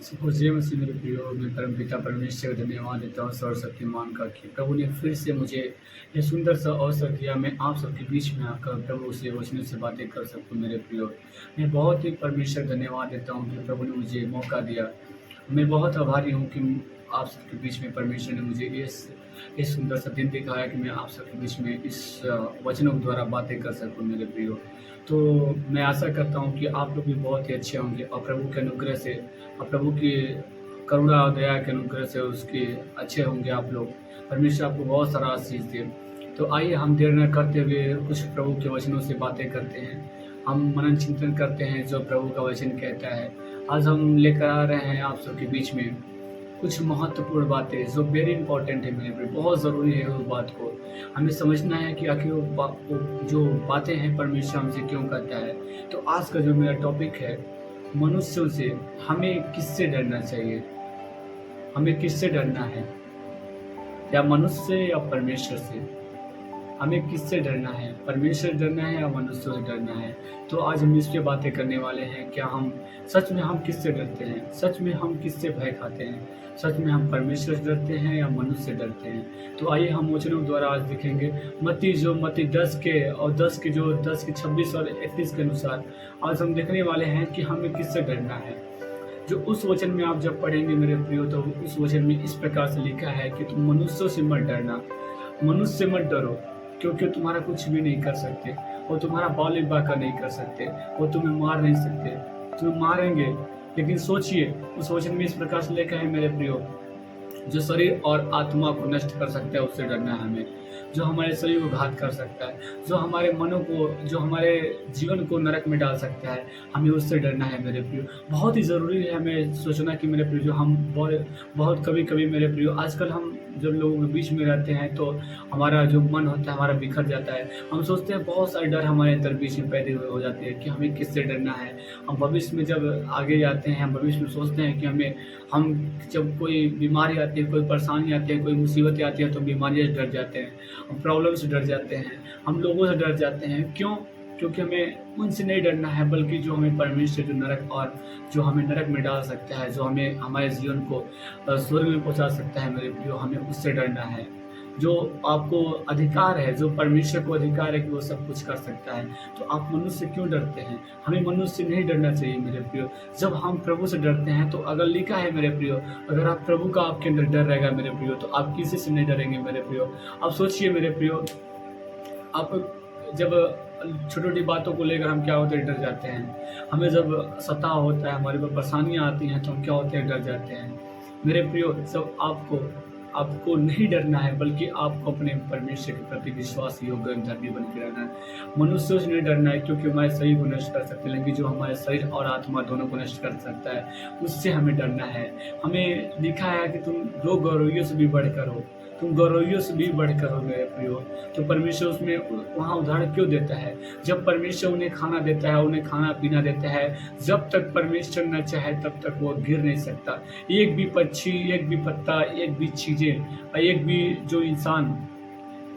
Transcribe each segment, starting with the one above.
मुझे मसीह मेरे प्रियो मैं परमपिता परमेश्वर का धन्यवाद देता हूँ सर्वशक्तिमान का कि प्रभु ने फिर से मुझे ये सुंदर सा अवसर दिया। मैं आप सबके बीच में आकर प्रभु से वचनों से बातें कर सकूँ मेरे प्रियो। मैं बहुत ही परमेश्वर धन्यवाद देता हूँ कि प्रभु ने मुझे मौका दिया। मैं बहुत आभारी हूँ कि आप सबके बीच में परमेश्वर ने मुझे इस सुंदर सा दिन दिखाया कि मैं आप सबके बीच में इस वचनों के द्वारा बातें कर सकूँ मेरे प्रियो। तो मैं आशा करता हूँ कि आप लोग भी बहुत ही अच्छे होंगे और प्रभु के अनुग्रह से और प्रभु की करुणा और दया के अनुग्रह से उसके अच्छे होंगे आप लोग। परमेश्वर आपको बहुत सारा आशीष दे। तो आइए हम देर न करते हुए कुछ प्रभु के वचनों से बातें करते हैं। हम मनन चिंतन करते हैं जो प्रभु का वचन कहता है। आज हम लेकर आ रहे हैं आप सबके बीच में कुछ महत्वपूर्ण बातें जो वेरी इंपॉर्टेंट है मेरे लिए, बहुत ज़रूरी है। उस बात को हमें समझना है कि आखिर वो जो बातें हैं परमेश्वर हमसे क्यों कहता है। तो आज का जो मेरा टॉपिक है, मनुष्यों से हमें किससे डरना चाहिए, हमें किससे डरना है, या मनुष्य से या परमेश्वर से। हमें किससे डरना है, परमेश्वर से डरना है या मनुष्यों से डरना है। तो आज हम इस पे बातें करने वाले हैं। क्या हम सच में हम किससे डरते हैं, सच में हम किससे भय खाते हैं, सच में हम परमेश्वर से डरते हैं या मनुष्य से डरते हैं। तो आइए हम वचनों द्वारा आज देखेंगे। मत्ती 10 के और 10 के 26 और 31 के अनुसार आज हम देखने वाले हैं कि हमें किससे डरना है। जो उस वचन में आप जब पढ़ेंगे मेरे प्रियो, तो उस वचन में इस प्रकार से लिखा है कि तुम मनुष्यों से मत डरना, मनुष्य से मत डरो, क्योंकि तुम्हारा कुछ भी नहीं कर सकते। वो तुम्हारा बाल बाका नहीं कर सकते, वो तुम्हें मार नहीं सकते, तुम्हें मारेंगे। लेकिन सोचिए, उस वचन में इस प्रकार से लिखा है मेरे प्रियो, जो शरीर और आत्मा को नष्ट कर सकता है उससे डरना है हमें। जो हमारे शरीर को घात कर सकता है, जो हमारे मनों को, जो हमारे जीवन को नरक में डाल सकता है, हमें उससे डरना है मेरे प्रियो। बहुत ही ज़रूरी है हमें सोचना कि मेरे प्रियो, जो हम बहुत कभी कभी मेरे प्रियो, आजकल हम जब लोगों के बीच में रहते हैं तो हमारा जो मन होता है हमारा बिखर जाता है। हम सोचते हैं, बहुत सारे डर हमारे अंदर बीच में पैदा हो जाते हैं कि हमें किससे डरना है। हम भविष्य में जब आगे जाते हैं, हम भविष्य में सोचते हैं कि हम जब कोई बीमारी आती है, कोई परेशानी आती है, कोई मुसीबतें आती है, तो बीमारियों से डर जाते हैं, हम प्रॉब्लम से डर जाते हैं, हम लोगों से डर जाते हैं। क्यों? क्योंकि हमें उनसे नहीं डरना है, बल्कि जो हमें परमेश्वर जो नरक और जो हमें नरक में डाल सकता है, जो हमें हमारे जीवन को स्वर्ग में पहुंचा सकता है मेरे प्रियो, हमें उससे डरना है। जो आपको अधिकार है, जो परमेश्वर को अधिकार है कि वो सब कुछ कर सकता है, तो आप मनुष्य से क्यों डरते हैं? हमें मनुष्य से नहीं डरना चाहिए मेरे प्रियो। जब हम प्रभु से डरते हैं, तो अगर लिखा है मेरे प्रियो, अगर आप प्रभु का आपके अंदर डर रहेगा मेरे प्रियो, तो आप किसी से नहीं डरेंगे मेरे प्रियो। आप सोचिए मेरे प्रियो, आप जब छोटी छोटी बातों को लेकर हम क्या होते हैं, डर जाते हैं। हमें जब सताव होता है, हमारे पर परेशानियाँ आती हैं, तो हम क्या होते हैं, डर जाते हैं मेरे प्रियो। सब आपको नहीं डरना है, बल्कि आपको अपने परमेश्वर के प्रति विश्वास योग्य धर्मी बन के रहना है। मनुष्यों से नहीं डरना है, क्योंकि हमारे शरीर को नष्ट कर सकते हैं, लेकिन जो हमारे शरीर और आत्मा दोनों को नष्ट कर सकता है, उससे हमें डरना है। हमें लिखा है कि तुम लोग गौरवियों से भी बढ़कर हो, तुम गौरवियों से भी बढ़कर हो मेरे प्रियो। तो परमेश्वर उसमें वहाँ उदाहरण क्यों देता है? जब परमेश्वर उन्हें खाना देता है, उन्हें खाना पीना देता है, जब तक परमेश्वर न चाहे तब तक वो गिर नहीं सकता। एक भी पक्षी, एक भी पत्ता, एक भी चीज़ें और एक भी जो इंसान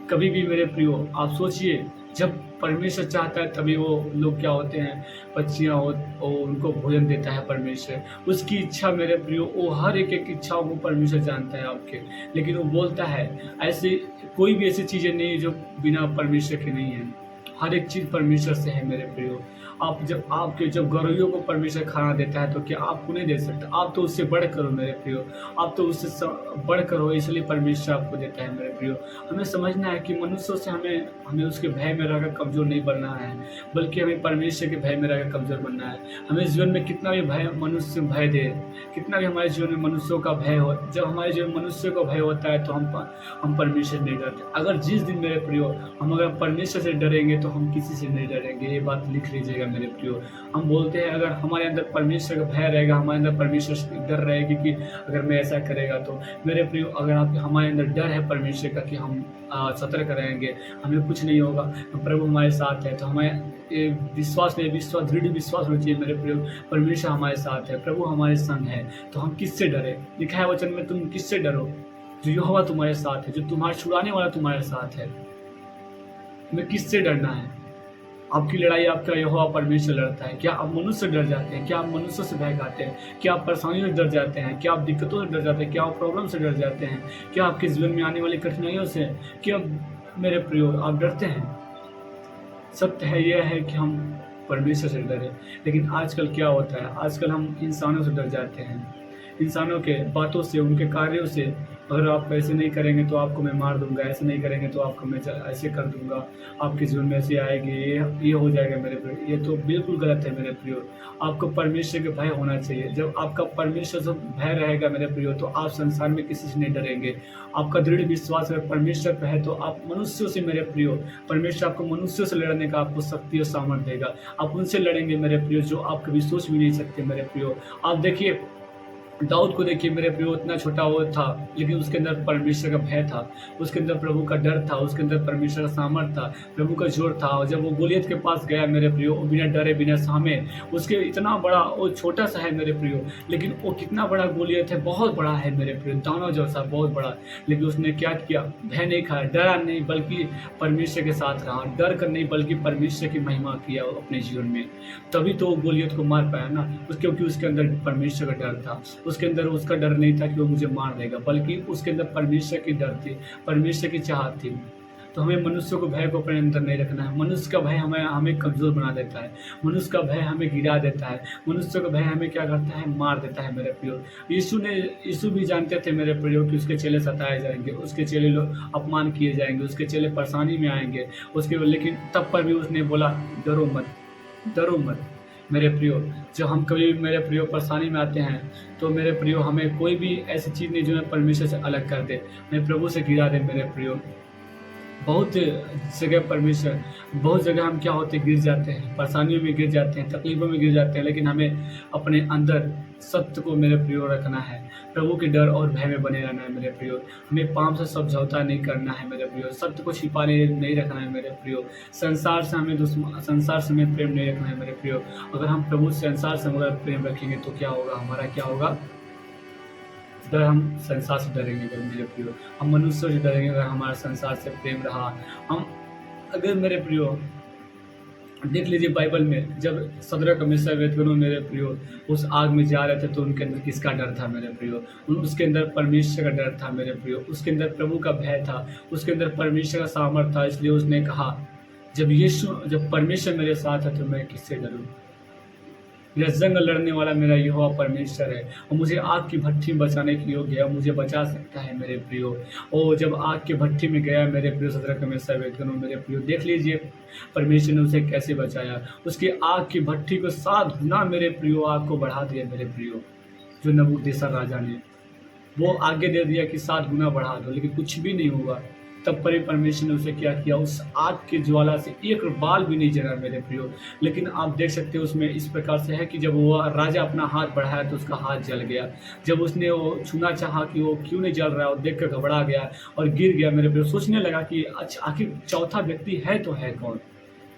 कभी भी मेरे प्रियो, आप सोचिए, जब परमेश्वर चाहता है तभी वो लोग क्या होते हैं, पक्षियाँ हो, उनको भोजन देता है परमेश्वर। उसकी इच्छा मेरे प्रियो, वो हर एक इच्छाओं को परमेश्वर जानता है आपके। लेकिन वो बोलता है, ऐसी कोई भी ऐसी चीज़ें नहीं है जो बिना परमेश्वर के नहीं है। हर एक चीज़ परमेश्वर से है मेरे प्रियो। जब गौरवियों को परमेश्वर खाना देता है, तो क्या आपको नहीं दे सकता? आप तो उससे बढ़कर हो मेरे प्रियो, आप तो उससे बढ़कर हो, इसलिए परमेश्वर आपको देता है मेरे प्रियो। हमें समझना है कि मनुष्यों से हमें उसके भय में रहकर कमज़ोर नहीं बनना है, बल्कि हमें परमेश्वर के भय में रहकर कमज़ोर बनना है। हमें जीवन में कितना भी भय मनुष्य भय दे, कितना भी हमारे जीवन में मनुष्यों का भय हो, जब हमारे जीवन में मनुष्यों का भय होता है, तो हम परमेश्वर नहीं डरते। अगर जिस दिन मेरे प्रियो हम अगर परमेश्वर से डरेंगे, तो हम किसी से नहीं डरेंगे। ये बात लिख लीजिएगा मेरे प्रियो। हम बोलते हैं, अगर हमारे अंदर परमेश्वर का भय रहेगा, हमारे अंदर परमेश्वर से डर रहेगी कि अगर मैं ऐसा करेगा तो मेरे प्रियो, अगर हमारे अंदर डर है परमेश्वर का कि हम सतर्क रहेंगे, हमें कुछ नहीं होगा, तो प्रभु हमारे साथ है, तो हमें दृढ़ विश्वास होना चाहिए मेरे प्रियो। परमेश्वर हमारे साथ है, प्रभु हमारे संग है, तो हम किससे डरे? लिखा है वचन में, तुम किससे डरो? जो यहोवा तुम्हारे साथ है, जो तुम्हारे छुड़ाने वाला तुम्हारे साथ है। हमें किससे डरना है? आपकी लड़ाई आपका यहोवा परमेश्वर लड़ता है। क्या आप मनुष्य से डर जाते हैं? क्या आप मनुष्यों से भय खाते हैं? क्या आप परेशानियों से डर जाते हैं? क्या आप दिक्कतों से डर जाते हैं? क्या आप प्रॉब्लम से डर जाते हैं? क्या आपके जीवन में आने वाली कठिनाइयों से क्या मेरे प्रियो आप डरते हैं? सत्य है यह है कि हम परमेश्वर से डरें, लेकिन आजकल क्या होता है, आजकल हम इंसानों से डर जाते हैं, इंसानों के बातों से, उनके कार्यों से। अगर आप ऐसे नहीं करेंगे तो आपको मैं मार दूंगा, ऐसे नहीं करेंगे तो आपको मैं ऐसे कर दूंगा, आपके जीवन में ऐसे आएगी, ये हो जाएगा मेरे प्रियो। ये तो बिल्कुल गलत है मेरे प्रियो। आपको परमेश्वर के भय होना चाहिए। जब आपका परमेश्वर से भय रहेगा मेरे प्रियो, तो आप संसार में किसी से नहीं डरेंगे। आपका दृढ़ विश्वास अगर परमेश्वर पे है तो आप मनुष्यों से मेरे प्रियो, परमेश्वर आपको मनुष्यों से लड़ने का आपको शक्ति और सामर्थ्य देगा। आप उनसे लड़ेंगे मेरे प्रियो जो आप कभी सोच भी नहीं सकते मेरे प्रियो। आप देखिए दाऊद को देखिए मेरे प्रियो, इतना छोटा वो था, लेकिन उसके अंदर परमेश्वर का भय था, उसके अंदर प्रभु का डर था, उसके अंदर परमेश्वर का सामर्थ था, प्रभु का जोर था। और जब वो गोलियत के पास गया मेरे प्रियो, बिना डरे बिना सामे, उसके इतना बड़ा, वो छोटा सा है मेरे प्रियो, लेकिन वो कितना बड़ा गोलियत है, बहुत बड़ा है मेरे प्रियो, दानव जैसा बहुत बड़ा। लेकिन उसने क्या किया? भय नहीं खाया, डरा नहीं, बल्कि परमेश्वर के साथ रहा, डर कर नहीं बल्कि परमेश्वर की महिमा किया अपने जीवन में। तभी तो वो गोलियत को मार पाया ना, क्योंकि उसके अंदर परमेश्वर का डर था। उसके अंदर उसका डर नहीं था कि वो मुझे मार देगा, बल्कि उसके अंदर परमेश्वर की डर थी, परमेश्वर की चाहत थी। तो हमें मनुष्यों को भय को अपने अंदर नहीं रखना है। मनुष्य का भय हमें कमज़ोर बना देता है, मनुष्य का भय हमें गिरा देता है, मनुष्य का भय हमें क्या करता है? मार देता है मेरे प्रियो। यीशु भी जानते थे मेरे प्रियो कि उसके चेले सताए जाएंगे, उसके चेले लोग अपमान किए जाएंगे, उसके चेले परेशानी में आएंगे उसके, लेकिन तब पर भी उसने बोला डरो मत, डरो मत मेरे प्रियो। जब हम कभी मेरे प्रियो परेशानी में आते हैं तो मेरे प्रियो हमें कोई भी ऐसी चीज़ नहीं जो हमें परमेश्वर से अलग कर दे, हमें प्रभु से गिरा दे मेरे प्रियो। बहुत जगह परमेश्वर, बहुत जगह हम क्या होते गिर जाते हैं, परेशानियों में गिर जाते हैं, तकलीफ़ों में गिर जाते हैं, लेकिन हमें अपने अंदर सत्य को मेरे प्रियो रखना है, प्रभु के डर और भय में बने रहना है मेरे प्रियो। हमें पाप से समझौता नहीं करना है मेरे प्रियो, सत्य को छिपाने नहीं रखना है मेरे प्रियो। संसार से हमें प्रेम नहीं रखना है मेरे प्रियो। अगर हम प्रभु से, संसार से अगर प्रेम रखेंगे तो क्या होगा? हमारा क्या होगा? अगर हम संसार से डरेंगे, अगर मेरे प्रियो हम मनुष्यों से डरेंगे, अगर हमारा संसार से प्रेम रहा, हम अगर मेरे प्रियो देख लीजिए बाइबल में जब सदरक मिशक अबेदनगो मेरे प्रियो उस आग में जा रहे थे तो उनके अंदर किसका डर था मेरे प्रियो? उसके अंदर परमेश्वर का डर था मेरे प्रियो, उसके अंदर प्रभु का भय था, उसके अंदर परमेश्वर का सामर्थ था। इसलिए उसने कहा जब परमेश्वर मेरे साथ है तो मैं किससे डरूं? मेरा जंग लड़ने वाला मेरा यहोवा परमेश्वर है, और मुझे आग की भट्ठी में बचाने के योग्य है, मुझे बचा सकता है मेरे प्रियो। और जब आग की भट्ठी में गया मेरे प्रियो सदरक मिशक अबेदनगो मेरे प्रियो, देख लीजिए परमेश्वर ने उसे कैसे बचाया। उसकी आग की भट्ठी को 7 गुना मेरे प्रियो आग को बढ़ा दिया मेरे प्रियो। जो नबूकदनेस्सर राजा ने वो आगे दे दिया कि 7 गुना बढ़ा दो, लेकिन कुछ भी नहीं हुआ। तब पर ही परमेश्वर ने उसे क्या किया? उस आग की ज्वाला से एक बाल भी नहीं जला मेरे प्रियो। लेकिन आप देख सकते हो उसमें इस प्रकार से है कि जब वो राजा अपना हाथ बढ़ाया तो उसका हाथ जल गया। जब उसने वो छूना चाहा कि वो क्यों नहीं जल रहा है, और देख कर घबरा गया और गिर गया मेरे प्रियो। सोचने लगा कि अच्छा आखिर चौथा व्यक्ति है तो है कौन?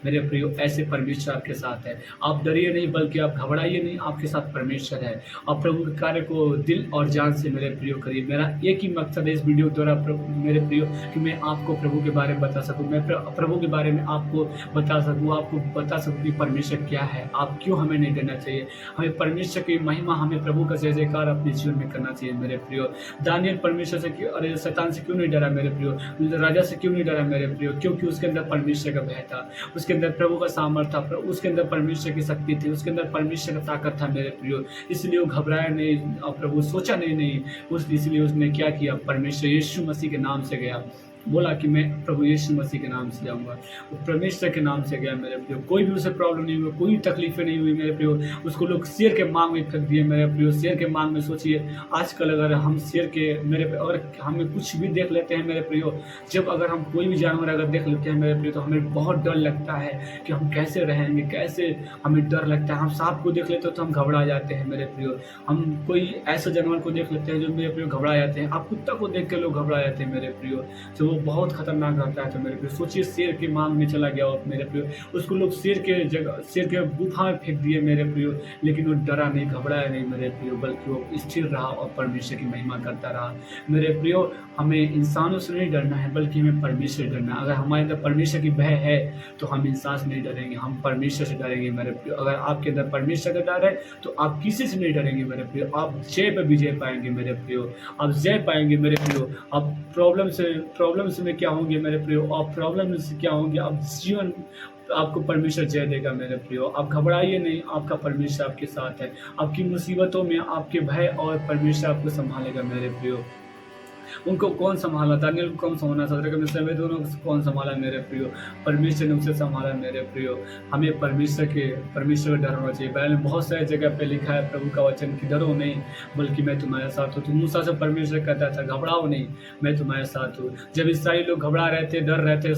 मेरे प्रियो ऐसे परमेश्वर आपके साथ है। आप डरिए नहीं बल्कि आप घबराइए नहीं, आपके साथ परमेश्वर है। आप प्रभु के कार्य को दिल और जान से मेरे प्रियो करिए। मेरा एक ही मकसद है इस वीडियो द्वारा मेरे प्रियो कि मैं आपको प्रभु के बारे में बता सकूं, मैं प्रभु के बारे में आपको बता सकूं, आपको बता सकूं कि परमेश्वर क्या है, आप क्यों हमें नहीं डरना चाहिए। हमें परमेश्वर की महिमा, हमें प्रभु का जय जयकार अपने जीवन में करना चाहिए मेरे प्रियो। दानियल परमेश्वर से अरे शैतान से क्यों नहीं डरा मेरे प्रियो? राजा से क्यों नहीं डरा मेरे प्रियो? क्योंकि उसके अंदर परमेश्वर का भय था, उसके अंदर प्रभु का सामर्थ था, उसके अंदर परमेश्वर की शक्ति थी, उसके अंदर परमेश्वर का ताकत था मेरे प्रियो। इसलिए वो घबराया नहीं और प्रभु सोचा नहीं इसलिए उसने क्या किया? परमेश्वर यीशु मसीह के नाम से गया, बोला कि मैं प्रभु यीशु मसीह के नाम से जाऊंगा। वो परमेश्वर के नाम से गया मेरे प्रियो। कोई भी उसे प्रॉब्लम नहीं हुई, कोई तकलीफें नहीं हुई मेरे प्रियो। उसको लोग शेर के मांग में फेंक दिए मेरे प्रियो। शेर के मांग में सोचिए आजकल अगर हम शेर के और हमें कुछ भी देख लेते हैं मेरे प्रियो, जब अगर हम कोई भी जानवर अगर देख लेते हैं मेरे प्रियो तो हमें बहुत डर लगता है कि हम कैसे रहेंगे, कैसे हमें डर लगता है। हम सांप को देख लेते हैं तो हम घबरा जाते हैं मेरे प्रियो। हम कोई ऐसे जानवर को देख लेते हैं जो मेरे प्रियो घबरा जाते हैं। आप कुत्ता को देख के लोग घबरा जाते हैं मेरे प्रियो। जब वो बहुत खतरनाक रहता है। तो मेरे प्रियो सोचिए, शेर की मांग में चला गया और मेरे प्रियो उसको लोग शेर के गुफा में फेंक दिए मेरे प्रियो, लेकिन वो डरा नहीं, घबराया नहीं मेरे प्रियो, बल्कि वो स्थिर रहा और परमेश्वर की महिमा करता रहा। मेरे प्रियो हमें इंसानों से नहीं डरना है, बल्कि हमें परमेश्वर से डरना है। अगर हमारे अंदर परमेश्वर की भय है तो हम इंसान से नहीं डरेंगे, हम परमेश्वर से डरेंगे मेरे प्रियो। अगर आपके अंदर परमेश्वर का डर है तो आप किसी से नहीं डरेंगे मेरे प्रियो, आप जय पे विजय पाएंगे मेरे प्रियो, आप जय पाएंगे मेरे प्रियो। आप प्रॉब्लम से में क्या होंगे मेरे प्रियो, आप प्रॉब्लम से क्या होंगे, आप जीवन आपको परमेश्वर जय देगा मेरे प्रियो। आप घबराइए नहीं, आपका परमेश्वर आपके साथ है। आपकी मुसीबतों में आपके भय और परमेश्वर आपको संभालेगा मेरे प्रियो। उनको कौन सँभाला? दानिय्येल को कौन सँभाला? शद्रक मेशक दोनों को कौन सँभाला मेरे प्रियो? परमेश्वर ने उसे सँभाला मेरे प्रियो। हमें परमेश्वर का डर होना चाहिए। बाइबल में बहुत सारी जगह पे लिखा है प्रभु का वचन कि डरो नहीं, बल्कि मैं तुम्हारे साथ हूँ। तो मूसा से परमेश्वर कहता था घबराओ नहीं, मैं तुम्हारे साथ हूँ। जब इस्राएली लोग घबरा रहे थे, डर रहे थे,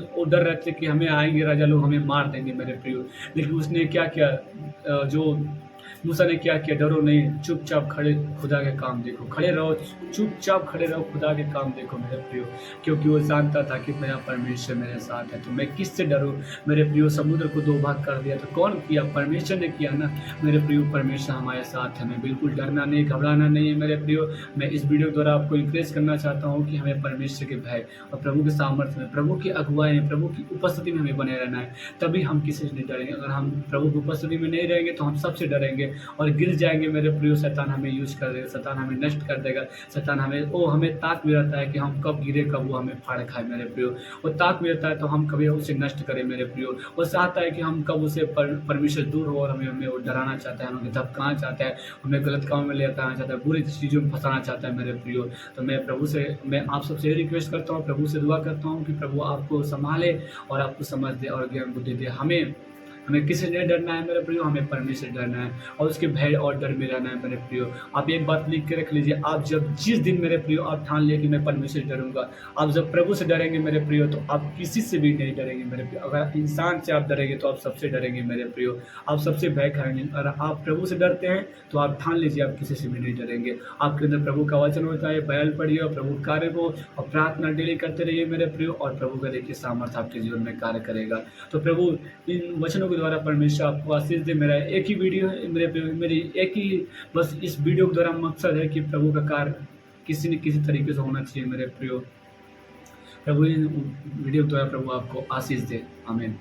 वो डर रहे थे कि हमें आएँगे राजा लोग, हमें मार देंगे मेरे प्रियो। लेकिन उसने क्या किया? जो मूसा ने क्या किया? डरो नहीं, चुपचाप खड़े खुदा के काम देखो, खड़े रहो, चुपचाप खड़े रहो, खुदा के काम देखो मेरे प्रियो। क्योंकि वो जानता था कि मेरा परमेश्वर मेरे साथ है, तो मैं किससे डरूं मेरे प्रियो। समुद्र को दो भाग कर दिया तो कौन किया? परमेश्वर ने किया ना मेरे प्रियो। परमेश्वर हमारे साथ है, हमें बिल्कुल डरना नहीं, घबराना नहीं है मेरे प्रियो। मैं इस वीडियो द्वारा आपको इंकरेज करना चाहता हूँ कि हमें परमेश्वर के भय और प्रभु के सामर्थ्य में, प्रभु की अगुवाई में, प्रभु की उपस्थिति में हमें बने रहना है, तभी हम किसी से नहीं डरेंगे। अगर हम प्रभु की उपस्थिति में नहीं रहेंगे तो हम सबसे डरेंगे और गिर जाएंगे मेरे प्रियो। शैतान हमें यूज कर देगा, शैतान हमें नष्ट कर देगा, शैतान हमें ताक में रहता है कि हम कब गिरे, कब वो हमें फाड़ खाए मेरे प्रियो। वो ताक में रहता है तो हम कभी उसे नष्ट करें मेरे प्रियो। वो चाहता है कि हम कब उसे परमेश्वर दूर हो, और हमें वो डराना चाहता है, हमें धमकाना चाहता है, हमें गलत काम में ले जाना चाहता है, बुरी चीज़ों में फंसाना चाहता है मेरे प्रियो। तो मैं आप सबसे रिक्वेस्ट करता हूँ, प्रभु से दुआ करता हूँ कि प्रभु आपको संभाले और आपको समझ दे और ज्ञान बुद्धि दे। हमें किसी से नहीं डरना है मेरे प्रियो, हमें परमेश्वर डरना है और उसके भय और डर में रहना है मेरे प्रियो। आप एक बात लिख के रख लीजिए, आप जिस दिन मेरे प्रियो आप ठान लिए कि मैं परमेश्वर से डरूंगा, आप जब प्रभु से डरेंगे मेरे प्रियो तो आप किसी से भी नहीं डरेंगे मेरे प्रियो। अगर इंसान से आप डरेंगे तो आप सबसे डरेंगे मेरे प्रियो, आप सबसे भय खाएंगे। अगर आप प्रभु से डरते हैं तो आप ठान लीजिए आप किसी से भी नहीं डरेंगे। आपके अंदर प्रभु का वचन होता है, बाइबल पढ़िए और प्रभु कार्य को और प्रार्थना डेली करते रहिए मेरे प्रियो, और प्रभु का देखिए सामर्थ्य आपके जीवन में कार्य करेगा। तो प्रभु इन वचनों के द्वारा परमेश्वर आपको आशीष दे। मेरा एक ही वीडियो है, मेरी एक ही बस इस वीडियो के द्वारा मकसद है कि प्रभु का कार्य किसी न किसी तरीके से होना चाहिए मेरे प्रियो। प्रभु इन वीडियो के द्वारा प्रभु आपको आशीष दे। आमीन।